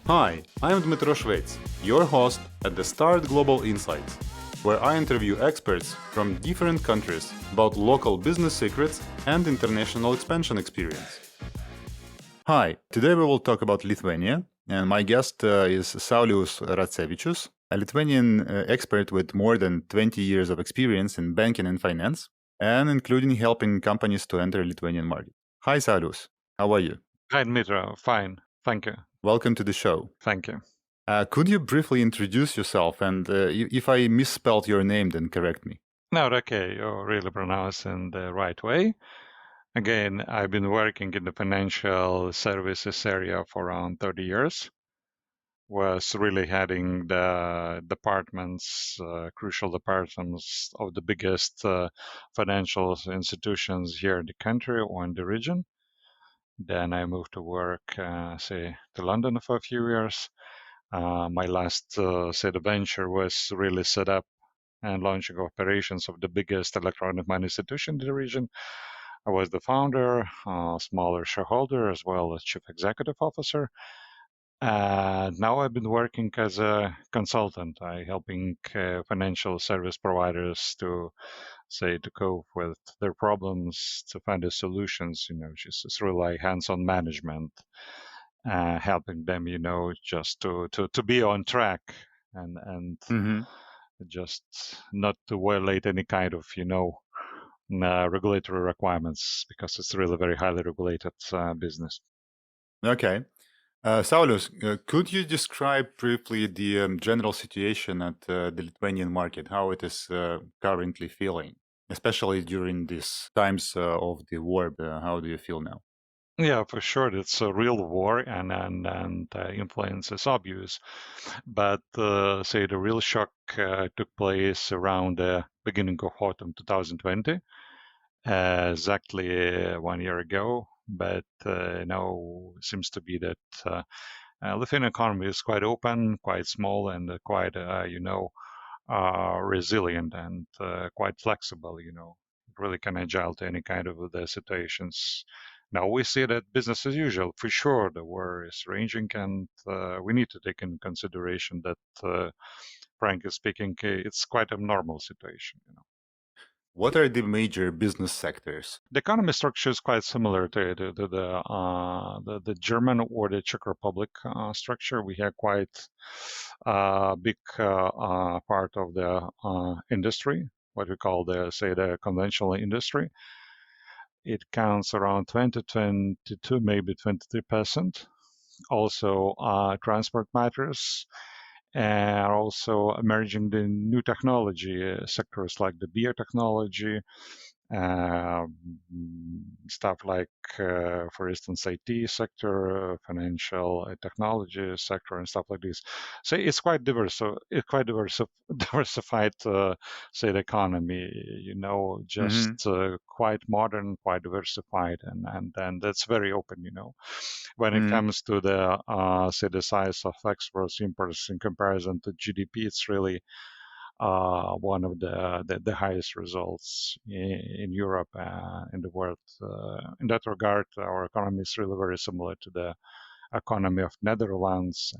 Hi, I'm Dmitro Shvets, your host at the Start Global Insights, where I interview experts from different countries about local business secrets and international expansion experience. Hi, today we will talk about Lithuania, and my guest is Saulius Ratsevičius, a Lithuanian expert with more than 20 years of experience in banking and finance, and including helping companies to enter Lithuanian market. Hi, Saulius. How are you? Hi, Dmitro. Fine. Thank you. Welcome to the show. Thank you. Could you briefly introduce yourself? And if I misspelled your name, then correct me. No, okay, you're really pronouncing the right way. Again, I've been working in the financial services area for around 30 years. Was really heading the departments, crucial departments of the biggest financial institutions here in the country or in the region. Then I moved to work, say, to London for a few years. My last, say, the venture was really set up and launching operations of the biggest electronic money institution in the region. I was the founder, smaller shareholder, as well as chief executive officer. Now I've been working as a consultant, helping financial service providers to say to cope with their problems, to find the solutions. Just really hands-on management, helping them, just to be on track and Mm-hmm. just not to violate any kind of, regulatory requirements because it's really very highly regulated business. Okay. Saulus, could you describe briefly the general situation at the Lithuanian market, how it is currently feeling, especially during these times of the war? How do you feel now? Yeah, for sure, it's a real war, and influence is obvious. But say the real shock took place around the beginning of autumn 2020, exactly 1 year ago. But now it seems to be that Lithuanian economy is quite open, quite small, and quite resilient and quite flexible. Really can agile to any kind of the situations. Now we see that business as usual. For sure, the war is raging, and we need to take in consideration that, frankly speaking, it's quite a normal situation. What are the major business sectors? The economy structure is quite similar to the German or the Czech Republic structure. We have quite a big part of the industry, what we call the conventional industry. It counts around 20, 22, maybe 23%. Also, transport matters, and also emerging the new technology sectors like the biotechnology, uh, stuff like, for instance, IT sector, financial technology sector, and stuff like this. So it's quite diverse. So it's quite diversified, say, the economy. Just Mm-hmm. quite modern, quite diversified, and that's very open. When it Mm-hmm. comes to the say the size of exports imports in comparison to GDP, it's really one of the highest results in Europe, in the world. In that regard, our economy is really very similar to the economy of Netherlands,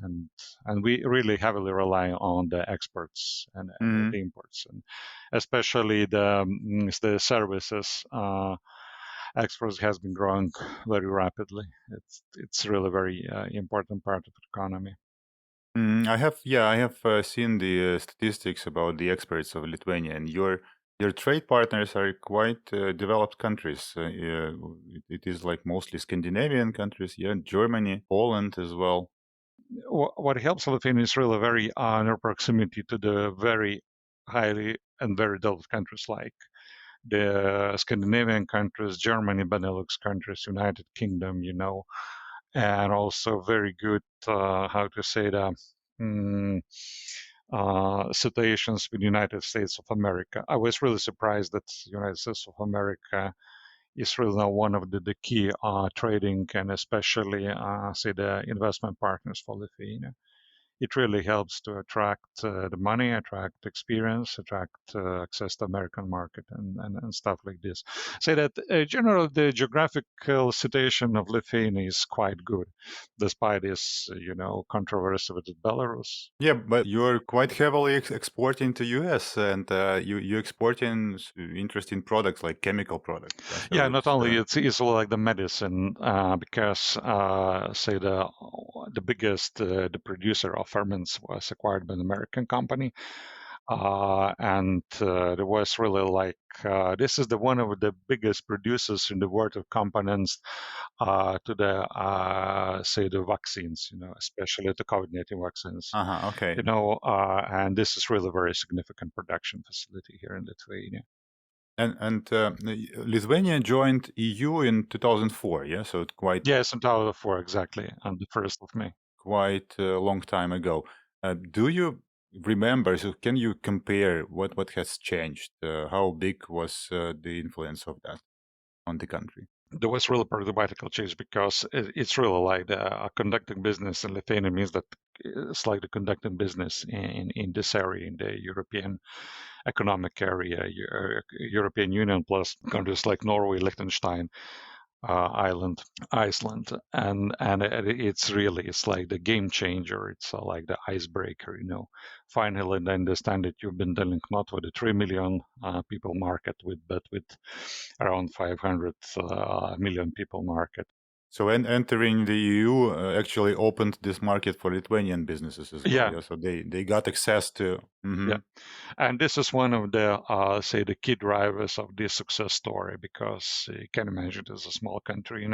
and we really heavily rely on the exports and Mm-hmm. the imports, and especially the services. Exports has been growing very rapidly. It's really very important part of the economy. I have seen the statistics about the experts of Lithuania, and your trade partners are quite developed countries. It is like mostly Scandinavian countries, yeah, Germany, Poland as well. What helps Lithuania is really very near proximity to the very highly and very developed countries like the Scandinavian countries, Germany, Benelux countries, United Kingdom, and also very good, how to say that, mm, situations with the United States of America. I was really surprised that United States of America is really now one of the key trading and especially, say, the investment partners for Lithuania. it really helps to attract the money, attract experience, attract access to American market and stuff like this. Say that generally the geographical situation of Lithuania is quite good, despite this, controversy with Belarus. Yeah, but you're quite heavily exporting to US, and you exporting interesting products like chemical products. Yeah, so Yeah, not it's only it's all like the medicine, because say the biggest the producer of ferments was acquired by an American company, and there was really like this is the one of the biggest producers in the world of components to the say the vaccines, especially the COVID-19 vaccines, okay. and this is really a very significant production facility here in Lithuania. And Lithuania joined EU in 2004. Yeah, so it's quite Yes, in 2004 exactly, on the 1st of May. quite a long time ago. Do you remember? So can you compare what has changed? How big was the influence of that on the country? There was really paradigmatic change because it's really like conducting business in Lithuania means that it's like the conducting business in this area, in the European economic area, European Union plus countries like Norway, Liechtenstein, Iceland, and it's like the game changer. It's like the icebreaker. Finally, they understand that you've been dealing not with a 3 million people market, but with around 500 million people market. So entering the EU actually opened this market for Lithuanian businesses as well. Yeah. Yeah, so they got access to. Yeah, and this is one of the say the key drivers of this success story, because you can imagine it's a small country,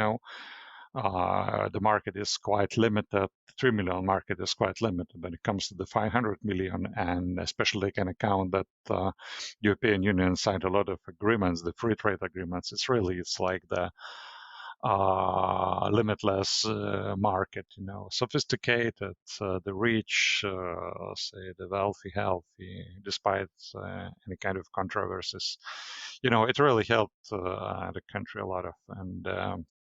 the market is quite limited. 3 million market is quite limited when it comes to the 500 million, and especially can account that European Union signed a lot of agreements, the free trade agreements. It's like the limitless market, sophisticated, the rich, say the wealthy, healthy, despite any kind of controversies. It really helped the country a lot of,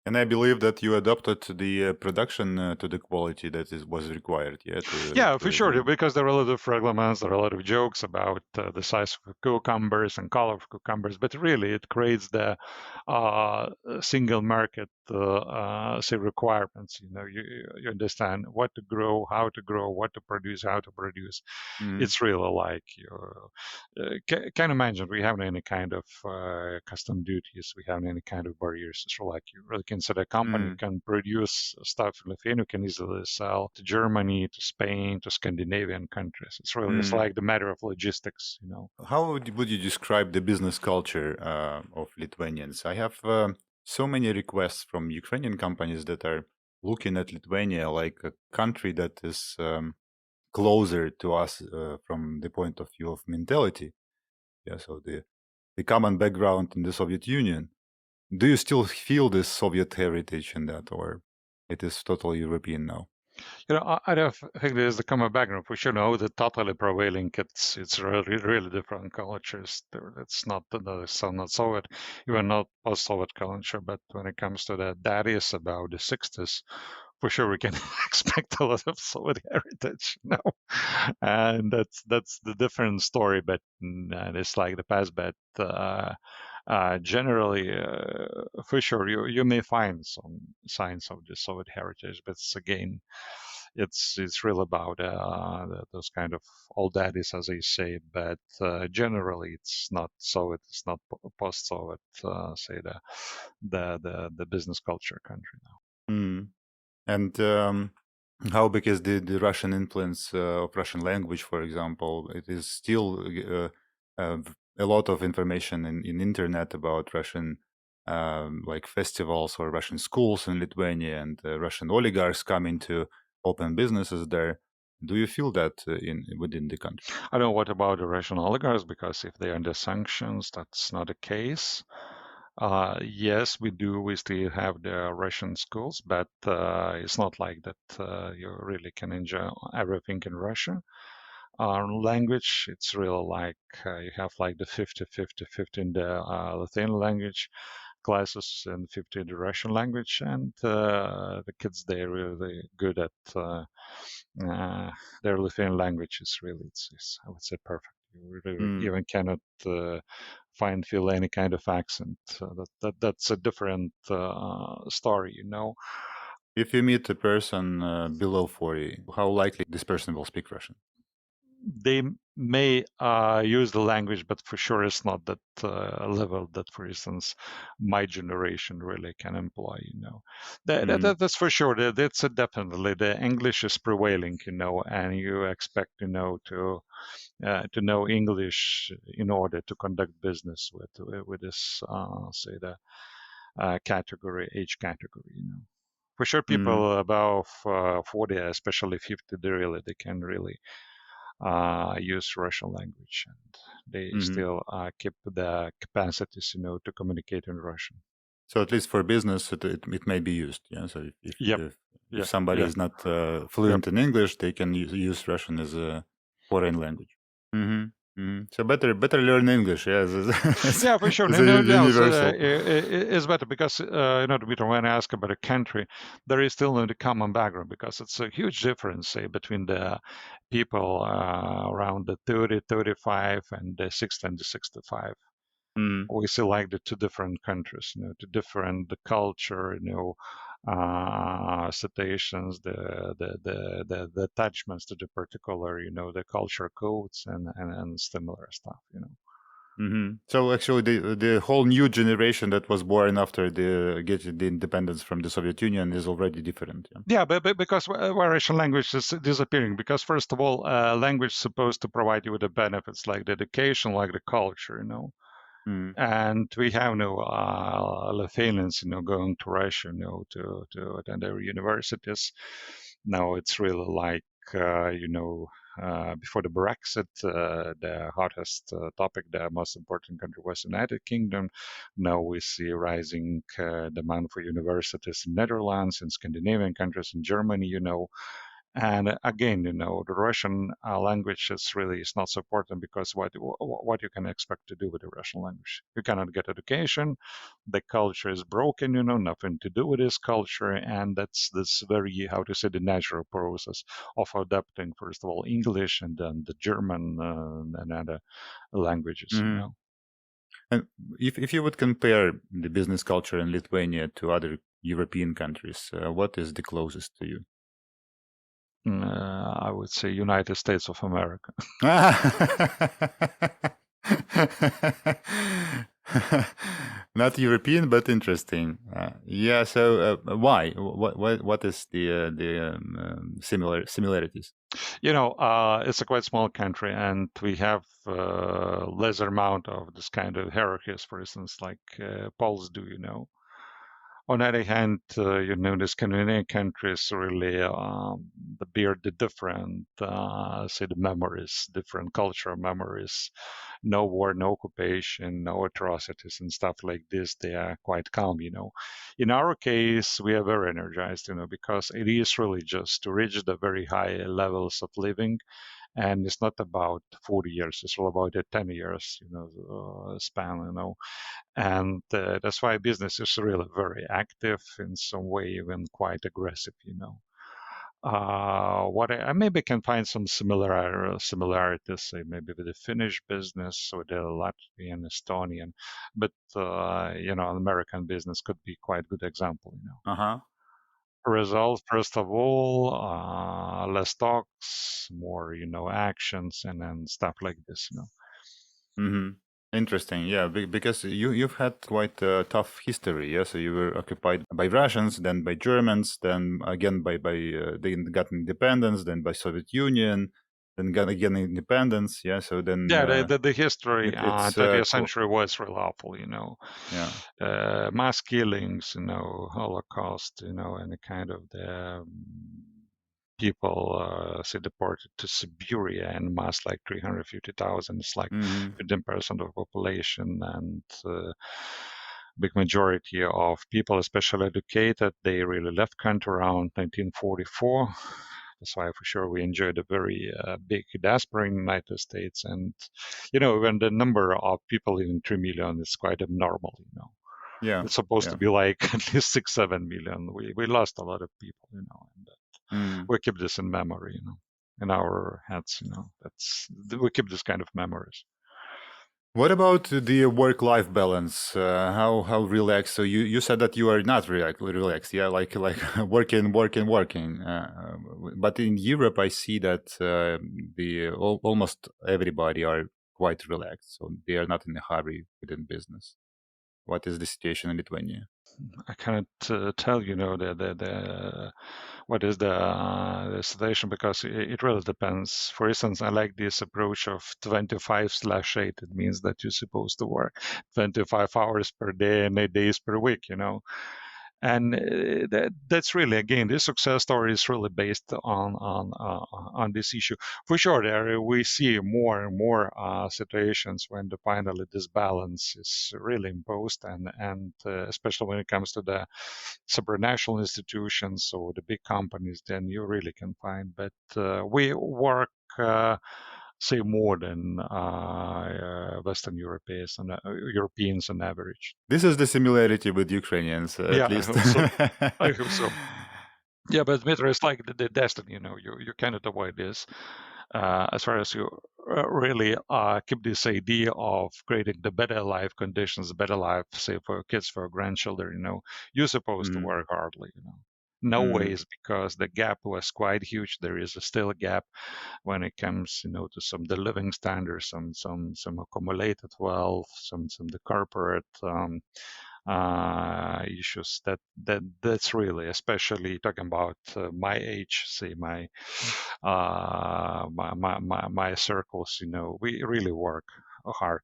and I believe that you adopted the production to the quality that was required. Yeah. Yeah, for sure. Because there are a lot of regulations, there are a lot of jokes about the size of cucumbers and color of cucumbers, but really it creates the single market, say requirements. You understand what to grow, how to grow, what to produce, how to produce. It's really like you can imagine we haven't any kind of custom duties, we haven't any kind of barriers. It's like you really can set a company can produce stuff in Lithuania, can easily sell to Germany, to Spain, to Scandinavian countries. It's like the matter of logistics. How would you describe the business culture of Lithuanians? I have so many requests from Ukrainian companies that are looking at Lithuania like a country that is closer to us from the point of view of mentality. Yeah, so the common background in the Soviet Union. Do you still feel this Soviet heritage in that, or it is totally European now? I don't think there's the common background. We should know that totally prevailing. It's really, really different cultures. It's not not Soviet, even not post-Soviet culture. But when it comes to that is about the 60s. For sure, we can expect a lot of Soviet heritage, and that's the different story. But it's like the past. But generally, for sure, you may find some signs of the Soviet heritage, but again, it's really about those kind of old daddies, as I say. But generally, it's not Soviet, it's not post-Soviet. Say the business culture country now. And how big is the Russian influence of Russian language, for example? It is still a lot of information in internet about Russian like festivals or Russian schools in Lithuania, and Russian oligarchs coming to open businesses there. Do you feel that within the country? I don't know what about the Russian oligarchs, because if they're under sanctions, that's not the case. Yes, we do. We still have the Russian schools, but it's not like that you really can enjoy everything in Russia. Language, it's really like you have like the 50-50-50 in the Lithuanian language, classes in 50 the Russian language, and the kids they're really good at uh, their Lithuanian language is really it's I would say perfect. You really Mm. even cannot feel any kind of accent. That's a different story, you know. If you meet a person below 40, how likely this person will speak Russian? They may use the language, but for sure it's not that level that, for instance, my generation really can employ. You know, that's for sure. That's definitely the English is prevailing. You know, and you expect to know English in order to conduct business with this say the category age category. You know. For sure, people above 40, especially 50, they can really use Russian language, and they still keep the capacities, you know, to communicate in Russian. So at least for business, it may be used. Yeah. So Yep. if somebody Yeah. is not fluent in English, they can use Russian as a foreign language. So better learn English. Yeah, Yeah, for sure. as No, a no doubt. universal. It's better because, Dmitry, when I ask about a country, there is still no common background because it's a huge difference, say, between the people around the 30, 35 and the 60 and the 65. We selected two different countries, you know, to different the culture, you know, citations, the attachments to the particular, you know, the culture codes and similar stuff, you know. So actually, the whole new generation that was born after getting the independence from the Soviet Union is already different. Yeah. Yeah, but because Russian language is disappearing, because first of all, language is supposed to provide you with the benefits like the education, like the culture, you know. And we have no Lithuanians, you know, going to Russia, you know, to attend their universities. Now it's really like, you know, before the Brexit, the hottest topic, the most important country was United Kingdom. Now we see rising demand for universities in Netherlands, in Scandinavian countries, in Germany, you know. And again, you know, the Russian language is not so important because what you can expect to do with the Russian language? You cannot get education. The culture is broken, you know, nothing to do with this culture, and that's this very how to say the natural process of adapting first of all English and then the German and other languages, you know. And if you would compare the business culture in Lithuania to other European countries, what is the closest to you? I would say United States of America. Not European, but interesting. Yeah. So why? What is the similarities? You know, it's a quite small country, and we have lesser amount of this kind of hierarchies. For instance, like Poles do, you know. On the other hand, you know, the Scandinavian countries really bear the different, say, the memories, different cultural memories. No war, no occupation, no atrocities and stuff like this. They are quite calm, you know. In our case, we are very energized, you know, because it is really just to reach the very high levels of living. And it's not about 40 years; it's all about a 10 years, you know, span, you know. And that's why business is really very active, in some way even quite aggressive, you know. What I maybe can find some similarities, say maybe with the Finnish business or the Latvian, Estonian, but you know, American business could be quite good example, you know. Uh-huh. Result, first of all, less talks, more, you know, actions, and then stuff like this, you know. Interesting, yeah, because you've had quite a tough history, yeah. So you were occupied by Russians, then by Germans, then again by they got independence, then by Soviet Union, then got again independence, yeah. So then Yeah, the history, it's 20th century was really awful, you know. yeah. Mass killings, you know, Holocaust, you know, and the kind of the people say deported to Siberia in mass, like 350,000. It's like 15% of population, and big majority of people, especially educated, they really left country around 1944. That's why for sure we enjoyed a very big diaspora in the United States. And, you know, when the number of people in 3 million is quite abnormal, you know. Yeah. It's supposed Yeah. to be like at least 6-7 million. We lost a lot of people, and Mm. we keep this in memory, in our heads. We keep this kind of memories. What about the work-life balance? How relaxed? So you said that you are not relaxed, yeah, like working, working, working. But in Europe, I see that almost everybody are quite relaxed, so they are not in a hurry within business. What is the situation in Lithuania? I cannot tell what is the situation, because it really depends. For instance, I like this approach of 25/8. It means that you're supposed to work 25 hours per day and 8 days per week. And that's really, again, this success story is really based on this issue. For sure, there we see more and more situations when finally this balance is really imposed, and especially when it comes to the supranational institutions or the big companies, then you really can find. But we work. Say more than Western Europeans on average. This is the similarity with Ukrainians, Yeah, at I least. hope so. I hope so. Yeah, but Dmitry, it's like the destiny. You cannot avoid this. As far as you really keep this idea of creating the better life conditions, better life, say for your kids, for your grandchildren, you're supposed to Mm, work hardly. No mm, ways, because the gap was quite huge. There is still a gap when it comes, to some the living standards, some accumulated wealth, some the corporate issues. That's really, especially talking about my age, say my circles. We really work hard.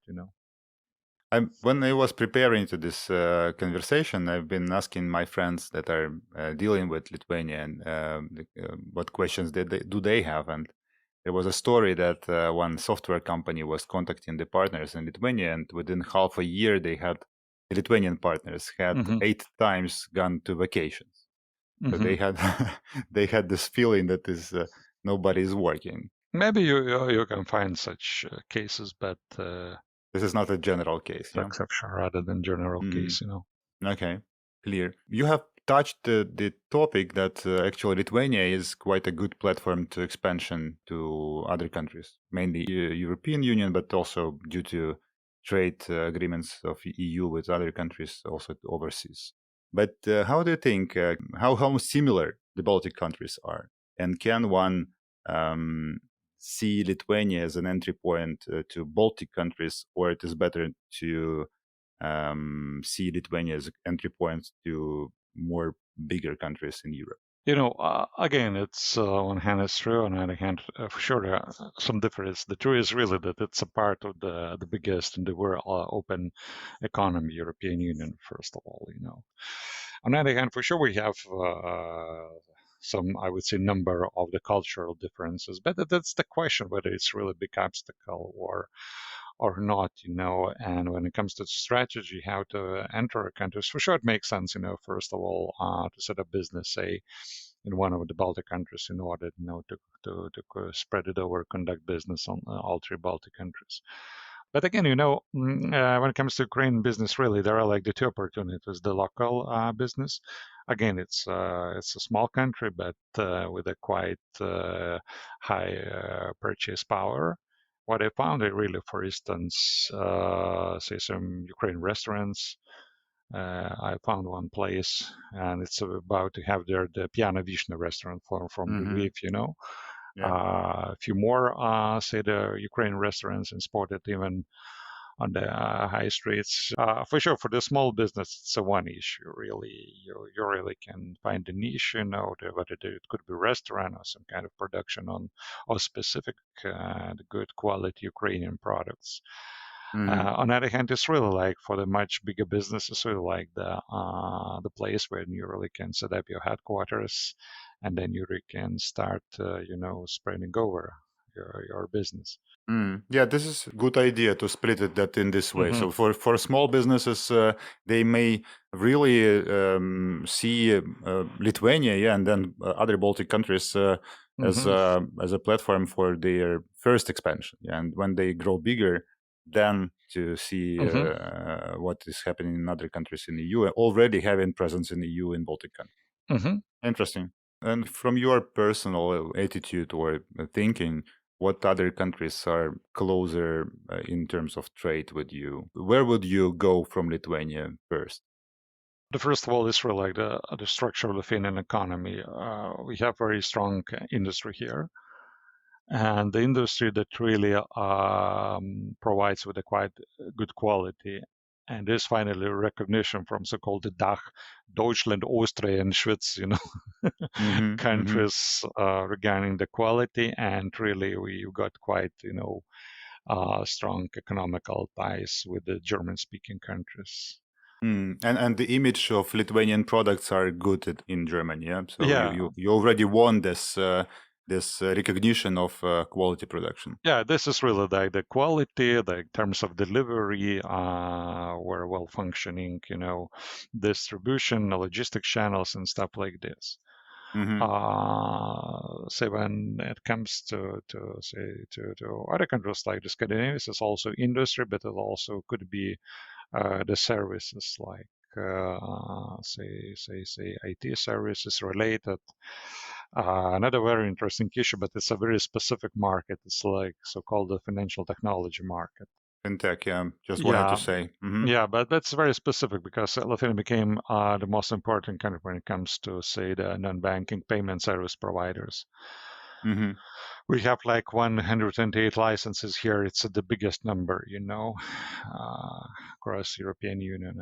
when I was preparing to this conversation, I've been asking my friends that are dealing with Lithuania and what questions do they have. And there was a story that one software company was contacting the partners in Lithuania, and within half a year, the Lithuanian partners had Hmm. 8 times gone to vacations. So Hmm. they had they had this feeling that is nobody is working. Maybe you can find such cases, but This is not a general case, yeah. exception rather than general Mm. case. Okay, clear. You have touched the topic that actually Lithuania is quite a good platform to expansion to other countries, mainly European Union, but also due to trade agreements of EU with other countries, also overseas. But how do you think how similar the Baltic countries are, and can one um, see Lithuania as an entry point to Baltic countries, or it is better to see Lithuania as entry points to more bigger countries in Europe? Again, it's on hand it's true. On the other hand, for sure, there are some difference. The truth is really that it's a part of the biggest in the world open economy, European Union. First of all, On the other hand, for sure, we have some, I would say, number of the cultural differences, but that's the question whether it's really a big obstacle or not. And when it comes to strategy, how to enter a country, for sure, it makes sense. First of all, to set up business, say, in one of the Baltic countries, in order, to spread it over, conduct business on all three Baltic countries. But again, when it comes to Ukraine business, really, there are like the two opportunities: the local business. Again, it's a small country, but with a quite high purchase power. What I found, really, for instance, say some Ukraine restaurants. I found one place, and it's about to have the Piana Vishna restaurant from Mm-hmm. Lviv. Yeah. A few more, say, the Ukraine restaurants, and spotted even on the high streets. For sure, for the small business, it's a one issue. Really, you really can find a niche, whether it could be restaurant or some kind of production on specific good quality Ukrainian products. Mm-hmm. On the other hand, it's really like for the much bigger businesses, really like the place where you really can set up your headquarters, and then you really can start, spreading over your business. Yeah, this is a good idea to split it that in this way. Hmm. So for small businesses, they may really see Lithuania, yeah, and then other Baltic countries Hmm. as a platform for their first expansion. Yeah, and when they grow bigger, then to see Hmm. what is happening in other countries in the EU, already having presence in the EU in Baltic countries. Hmm. Interesting. And from your personal attitude or thinking, what other countries are closer in terms of trade with you? Where would you go from Lithuania first? The first of all is really like the structure of the Finnish economy. We have very strong industry here, and the industry that really provides with a quite good quality. And there's finally recognition from so-called the DACH, Deutschland, Austria, and Schweiz, Mm-hmm, mm-hmm. countries regarding the quality. And really, we got quite, strong economical ties with the German-speaking countries. And the image of Lithuanian products are good in Germany, yeah. So you Yeah, you, you already won this recognition of quality production. yeah, this is really the quality, the terms of delivery, were well functioning, distribution, logistic channels, and stuff like this. Mm-hmm. Say when it comes to other countries like the Scandinavians, it's also industry, but it also could be the services like say IT services related. Another very interesting issue, but it's a very specific market. It's like so-called the financial technology market. Fintech, yeah. Just wanted to Yeah, say. Mm-hmm. yeah, but that's very specific because Lithuania became the most important country when it comes to, say, the non-banking payment service providers. Mm-hmm. We have like 128 licenses here. It's the biggest number, across European Union,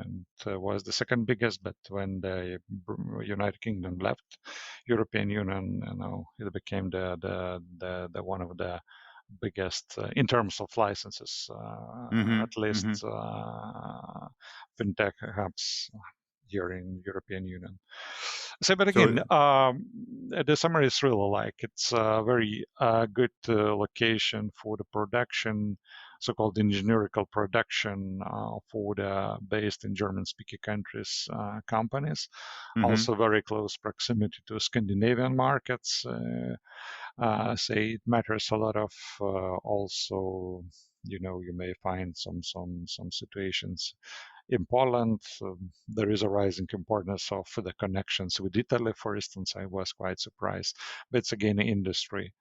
and was the second biggest. But when the United Kingdom left European Union, it became the one of the biggest in terms of licenses, Mm-hmm. at least Mm-hmm. fintech hubs here in European Union. So, but again, So the summary is really like it's a very good location for the production, so-called engineering production for the based in German-speaking countries companies. mm-hmm. Also, very close proximity to Scandinavian markets. Say it matters a lot of also. You may find some situations in Poland. There is a rising importance of the connections with Italy, for instance. I was quite surprised, but it's again industry.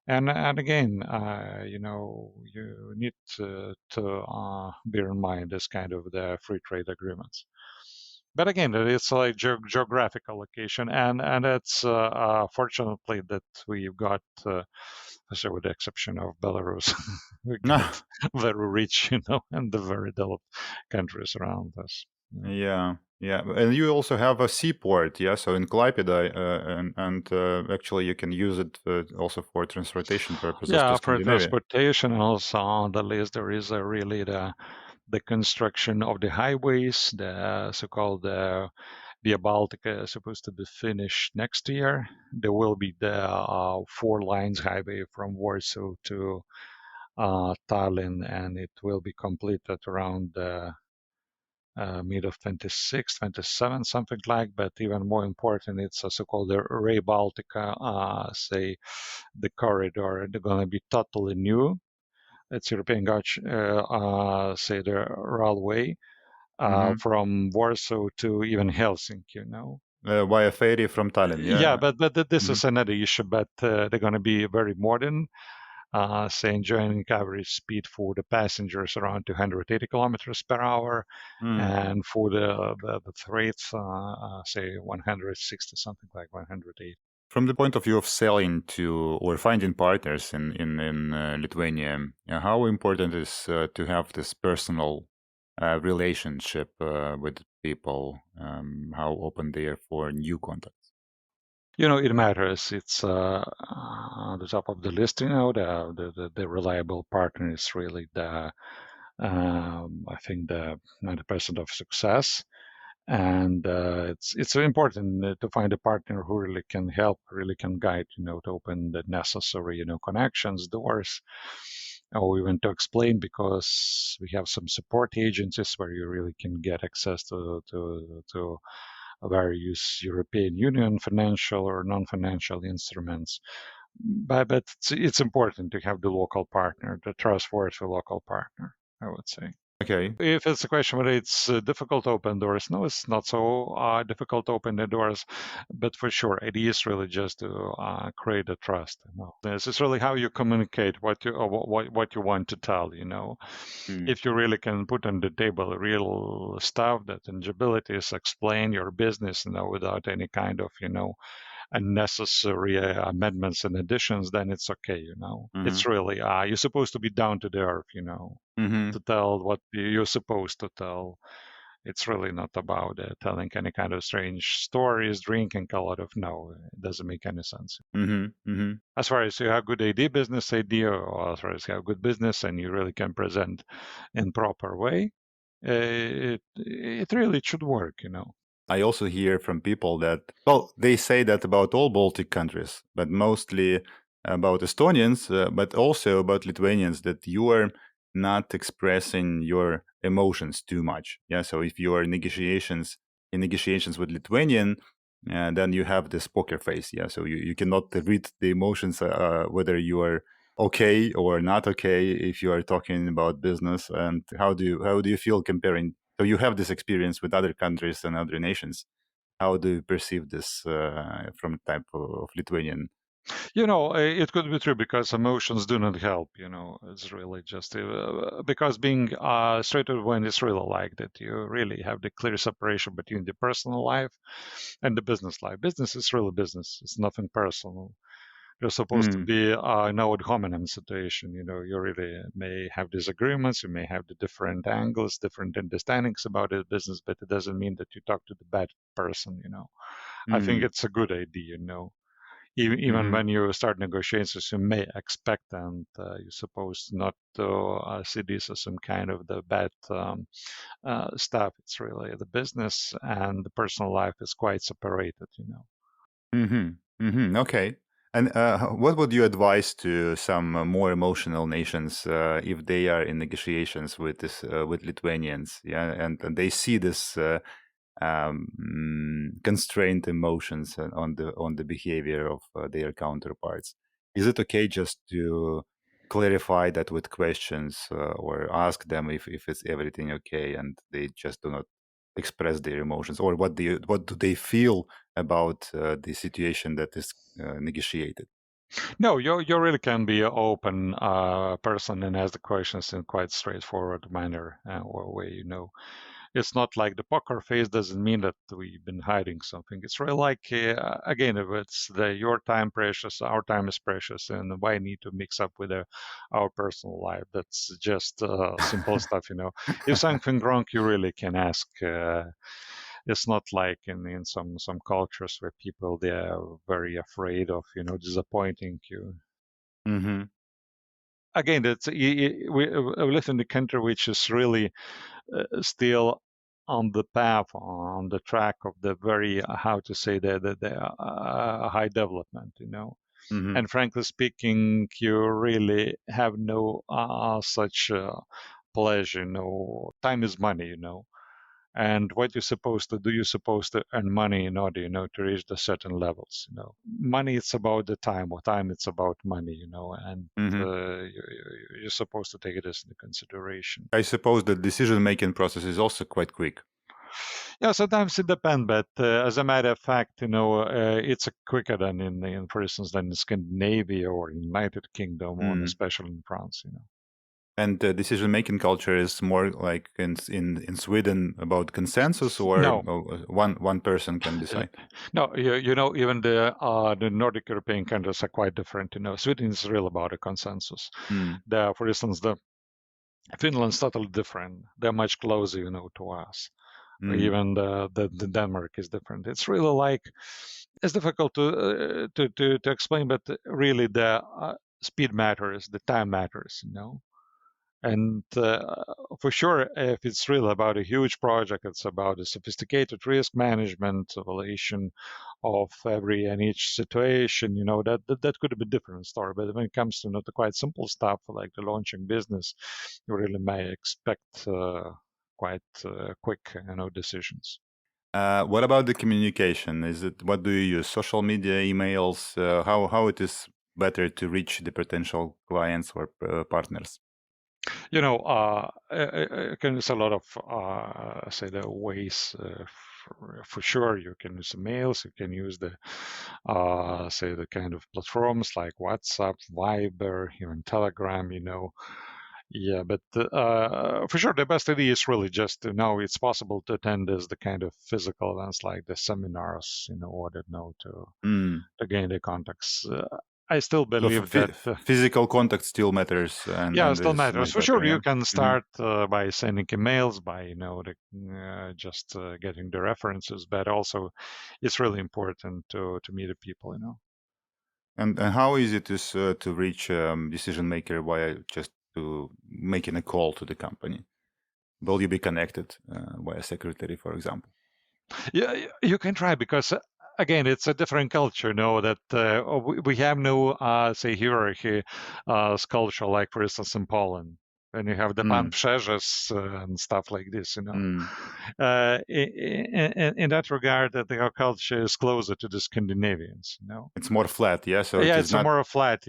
And again, you need to bear in mind this kind of the free trade agreements. But again, it's like geographical location, and it's fortunately that we've got, so with the exception of Belarus, we got very rich, and the very developed countries around us. Yeah, yeah, and you also have a seaport, yeah. So in Klaipėda, and actually you can use it also for transportation purposes to Yeah, for Scandinavia. transportation, and also on the list there is really the construction of the highways, the so-called Via Baltica is supposed to be finished next year. There will be the four lines highway from Warsaw to Tallinn, and it will be completed around mid of 26, 27, something like. But even more important, it's a so-called the Rail Baltica, say the corridor. They're going to be totally new. It's European gauge, say the railway Mm-hmm. from Warsaw to even Helsinki. Via ferry from Tallinn, Yeah, yeah. but this Mm-hmm. is another issue. But they're going to be very modern, say enjoying average speed for the passengers around 280 kilometers per hour, Mm. and for the freights, say 160, something like 180. From the point of view of selling to or finding partners in Lithuania, how important is to have this personal relationship with people? How open they are for new contacts? It matters. It's on the top of the list. The reliable partner is really I think the 90% of success. And it's so important to find a partner who really can help, really can guide, to open the necessary, connections, doors, or even to explain, because we have some support agencies where you really can get access to various European Union financial or non-financial instruments. But it's important to have the local partner, the trustworthy local partner, I would say. Okay. If it's a question whether it's difficult to open doors, no, it's not so difficult to open the doors, but for sure, it is really just to create a trust. This is really how you communicate what you want to tell. Mm. If you really can put on the table real stuff, that tangibilities, explain your business, without any kind of unnecessary amendments and additions, then it's okay. Mm-hmm. It's really you're supposed to be down to the earth. Mm-hmm. To tell what you're supposed to tell. It's really not about telling any kind of strange stories, drinking a lot of. No, it doesn't make any sense. Mm-hmm. Mm-hmm. As far as you have good idea, business idea, or as far as you have good business and you really can present in proper way, it really should work. I also hear from people that, well, they say that about all Baltic countries, but mostly about Estonians, but also about Lithuanians, that you are not expressing your emotions too much. Yeah. So if you are in negotiations with Lithuanian, then you have this poker face. Yeah. So you cannot read the emotions, whether you are okay or not okay if you are talking about business. And how do you feel comparing? So you have this experience with other countries and other nations. How do you perceive this from type of Lithuanian? It could be true because emotions do not help. It's really just because being straight away when it's really like that, you really have the clear separation between the personal life and the business life. Business is really business, it's nothing personal. You're supposed to Mm, be no ad hominem situation. You really may have disagreements, you may have the different angles, different understandings about the business, but it doesn't mean that you talk to the bad person. I think mm, it's a good idea. Even mm-hmm, when you start negotiations, you may expect, and you're supposed not to see this as some kind of the bad stuff. It's really the business and the personal life is quite separated. mm-hmm, mm-hmm. Okay. And what would you advise to some more emotional nations if they are in negotiations with Lithuanians? Yeah, and they see this constrained emotions on the behavior of their counterparts. Is it okay just to clarify that with questions or ask them if it's everything okay and they just do not express their emotions, or what do they feel about the situation that is negotiated? No, you really can be an open person and ask the questions in quite straightforward manner or way. It's not like the poker face doesn't mean that we've been hiding something. It's really like again, if it's your time precious, our time is precious, and why need to mix up with our personal life? That's just simple stuff. If something wrong, you really can ask. It's not like in some cultures where people they are very afraid of disappointing you. Mm-hmm. Again, that's we live in the country which is really still on the path, on the track of the very how to say the high development. Mm-hmm. And frankly speaking, you really have no such pleasure. Time is money. And what you're supposed to do, you're supposed to earn money in order to reach the certain levels. Money it's about the time, or time it's about money. And Mm-hmm. you're supposed to take it as into consideration. I suppose the decision making process is also quite quick. Yeah, sometimes it depends, but as a matter of fact, it's quicker than for instance, than in Scandinavia or United Kingdom, or Mm. especially in France. And the decision-making culture is more like in Sweden about consensus, or No, one person can uh, decide. no, even the Nordic European countries are quite different. Sweden is real about a consensus. Mm, For instance, the Finland's totally different. They're much closer, to us. mm, Even the Denmark is different. It's really like it's difficult to explain, but really the speed matters, the time matters. And for sure, if it's really about a huge project, it's about a sophisticated risk management, evaluation of every and each situation. That could be a different story. But when it comes to not the quite simple stuff like the launching business, you really may expect quite quick, decisions. what about the communication? What do you use? Social media, emails? How it is better to reach the potential clients or partners? There's a lot of say the ways. For sure, you can use emails. You can use the say the kind of platforms like WhatsApp, Viber, even Telegram. Yeah, but for sure, the best idea is really just to know it's possible to attend as the kind of physical events like the seminars, or to gain the contacts. I still So believe that. physical contact still matters, Yeah, and still is matters. much For better. sure, Yeah. you can start by sending emails, by just getting the references, but also it's really important to meet the people. And how easy it is to reach decision maker via just to making a call to the company? Will you be connected via secretary, for example? Yeah, you can try because again, it's a different culture. That we have no say hierarchy culture like, for instance, in Poland. When you have the pan przerzes and stuff like this, in that regard, that our culture is closer to the Scandinavians. It's more flat, yeah. So Yeah, it is it's not more flat.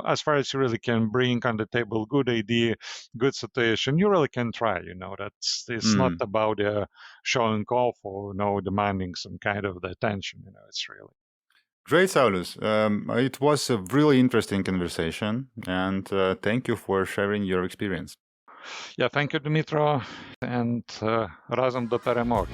As far as you really can bring on the table good idea, good situation, you really can try. That's it's not about showing off or demanding some kind of the attention. It's really great, Saulius. It was a really interesting conversation, and thank you for sharing your experience. Yeah, thank you, Dmitro, and razem do перемоги.